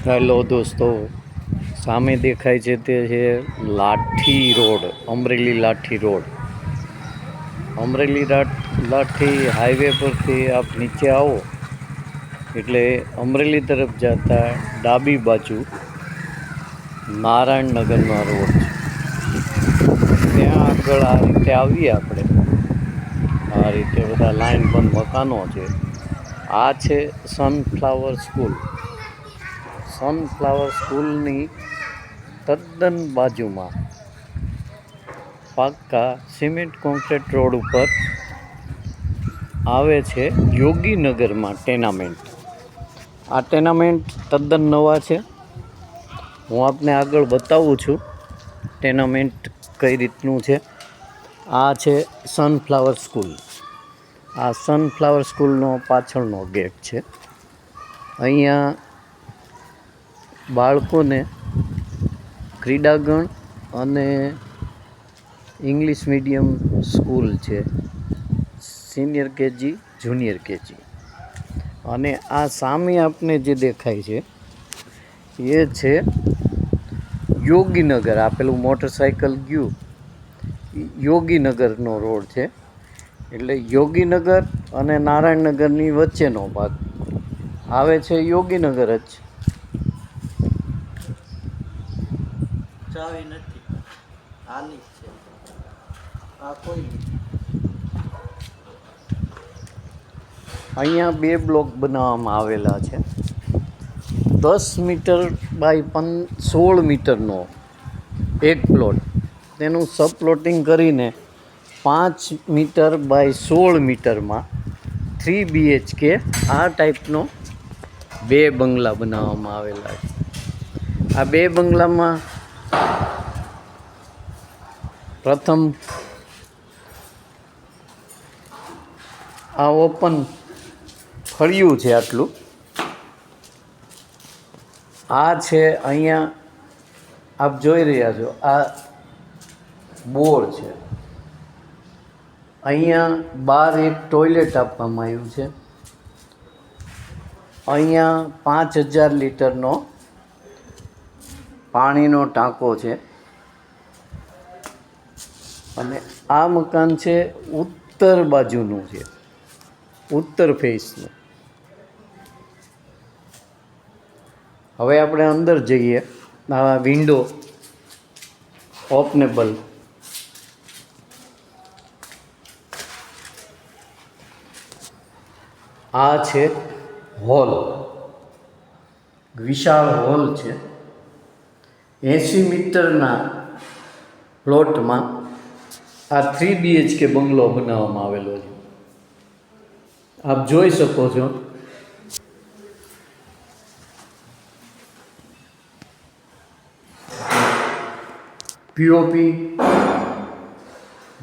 Hello દોસ્તો, સામે દેખાય છે તે છે લાઠી રોડ, અમરેલી લાઠી રોડ. અમરેલી લાઠી હાઈવે પરથી આપ નીચે આવો એટલે અમરેલી તરફ જતા ડાબી બાજુ નારાયણનગરનો રોડ છે. ત્યાં આગળ આ રીતે આવીએ આપણે. આ રીતે બધા લાઈન બંધ મકાનો છે. આ છે સનફ્લાવર સ્કૂલ. સનફ્લાવર સ્કૂલની તદ્દન બાજુમાં પાક્કા સિમેન્ટ કોન્ક્રીટ રોડ ઉપર આવે છે યોગીનગરમાં ટેનામેન્ટ. આ ટેનામેન્ટ તદ્દન નવા છે. હું આપને આગળ બતાવું છું ટેનામેન્ટ કઈ રીતનું છે. આ છે સનફ્લાવર સ્કૂલ. આ સનફ્લાવર સ્કૂલનો પાછળનો ગેટ છે. અહીંયા બાળકોને ક્રીડાગણ અને ઇંગ્લિશ મીડિયમ સ્કૂલ છે, સિનિયર કેજી, જુનિયર કેજી. અને આ સામે આપને જે દેખાય છે એ છે યોગીનગર. આ પેલું મોટરસાઇકલ ગયું યોગીનગરનો રોડ છે. એટલે યોગીનગર અને નારાયણનગરની વચ્ચેનો ભાગ આવે છે યોગીનગર જ. ચાવી નથી, આની છે. આ કોઈ અહીંયા 2 બ્લોક બનાવવામાં આવેલા છે. 10 મીટર બાય 16 મીટરનો એક પ્લોટ. તેનું સબપ્લોટિંગ કરીને 5 મીટર બાય 16 મીટરમાં 3 BHK આ ટાઈપનો 2 બંગલા બનાવવામાં આવેલા છે. આ 2 બંગલામાં પ્રથમ આ ઓપન ફળિયું છે આટલું. આ છે અહીંયા આપ જોઈ રહ્યા છો, આ બોર છે. અહીંયા બહાર એક ટોયલેટ આપવામાં આવ્યું છે. અહીંયા 5000 લીટરનો પાણીનો ટાંકો છે. અને આ મકાન છે ઉત્તર બાજુનું છે, ઉત્તર ફેસનું. હવે આપણે અંદર જઈએ. આ વિન્ડો ઓપનેબલ. આ છે હોલ, વિશાળ હોલ છે. 80 મીટરના પ્લોટમાં આ 3 BHK બંગલો બનાવવામાં આવેલો છે. આપ જોઈ શકો છો. POP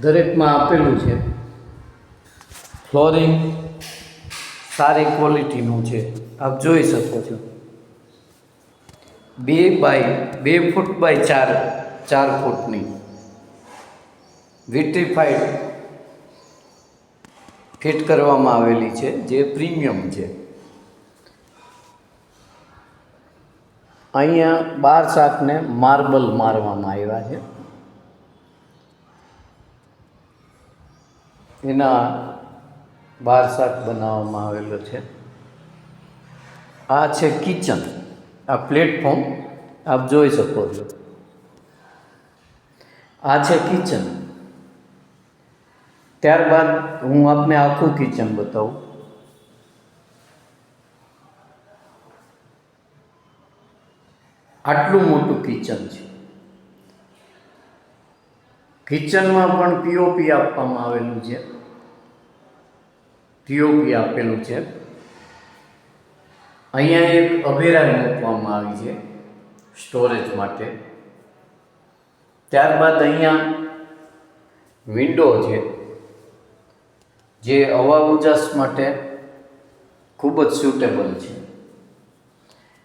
દરેકમાં આપેલું છે. ફ્લોરિંગ સારી ક્વોલિટીનું છે, આપ જોઈ શકો છો. 2 ફૂટ બાય 4 ફૂટની વિટ્રીફાઈડ ફિટ કરવામાં આવેલી છે, જે પ્રીમિયમ છે. અહીંયા 12 શાકને માર્બલ મારવામાં આવ્યા છે. એના 12 શાક બનાવવામાં આવેલો છે. આ છે કિચન. આ પ્લેટફોર્મ આપ જોઈ શકો છો. આ છે કિચન. ત્યારબાદ હું આપને આખું કિચન બતાવું. આટલું મોટું કિચન છે. કિચનમાં પણ POP આપવામાં આવેલું છે. POP આપેલું છે. અહીંયા એક અભેરાય મૂકવામાં આવી છે સ્ટોરેજ માટે. ત્યારબાદ અહીંયા વિન્ડો છે, જે હવા ઉજાસ માટે ખૂબ જ સ્યુટેબલ છે.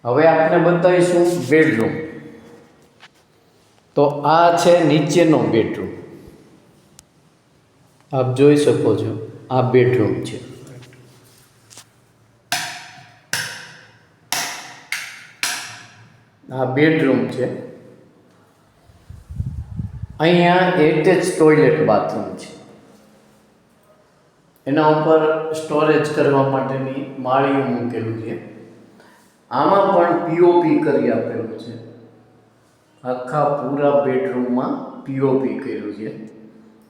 હવે આપણે બતાવીશું બેડરૂમ. તો આ છે નીચેનો બેડરૂમ. આપ જોઈ શકો છો, આ બેડરૂમ છે. આ બેડરૂમ છે. અહીંયા એટેચ ટોયલેટ બાથરૂમ છે. એના ઉપર સ્ટોરેજ કરવા માટેની માળીઓ મૂકેલું છે. આમાં પણ પીઓપી કરી આપેલું છે. આખા પૂરા બેડરૂમમાં પીઓપી કર્યું છે.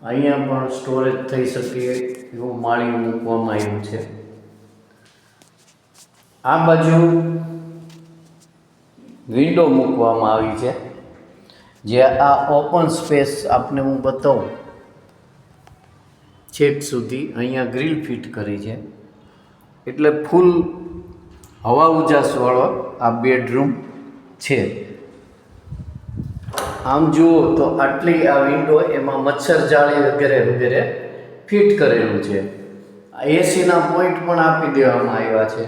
અહીંયા પણ સ્ટોરેજ થઈ શકે એવું માળીયું મૂકવામાં આવ્યું છે. આ બાજુ વિન્ડો મૂકવામાં આવી છે. જે આ ઓપન સ્પેસ આપને હું બતાવું છેક સુધી અહીંયા ગ્રીલ ફિટ કરી છે. એટલે ફૂલ હવા ઉજાસવાળો આ બેડરૂમ છે. આમ જુઓ તો આટલી આ વિન્ડો એમાં મચ્છર જાળી વગેરે વગેરે ફિટ કરેલું છે. એસીના પોઈન્ટ પણ આપી દેવામાં આવ્યા છે.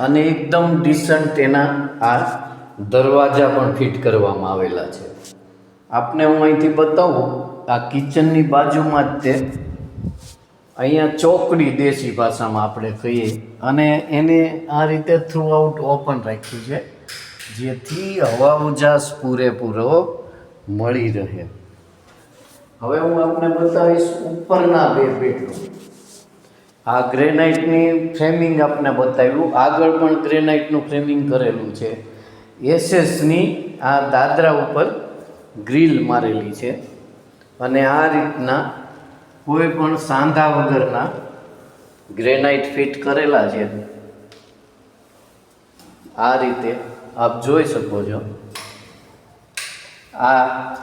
અને એકદમ ડિસન્ટ એના આ દરવાજા પણ ફિટ કરવામાં આવેલા છે. આપને હું અહીંથી બતાવું, આ કિચનની બાજુમાં જ તે અહીંયા ચોકડી દેશી ભાષામાં આપણે કહીએ, અને એને આ રીતે થ્રુ આઉટ ઓપન રાખ્યું છે, જેથી હવા ઉજાસ પૂરેપૂરો મળી રહે. હવે હું આપને બતાવીશ ઉપરના બે બેડરૂમ. આ ગ્રેનાઇટની ફ્રેમિંગ આપને બતાવ્યું, આગળ પણ ગ્રેનાઇટનું ફ્રેમિંગ કરેલું છે. એસએસની આ દાદરા ઉપર ગ્રીલ મારેલી છે. અને આ રીતના કોઈ પણ સાંધા વગરના ગ્રેનાઇટ ફિટ કરેલા છે. આ રીતે આપ જોઈ શકો છો. આ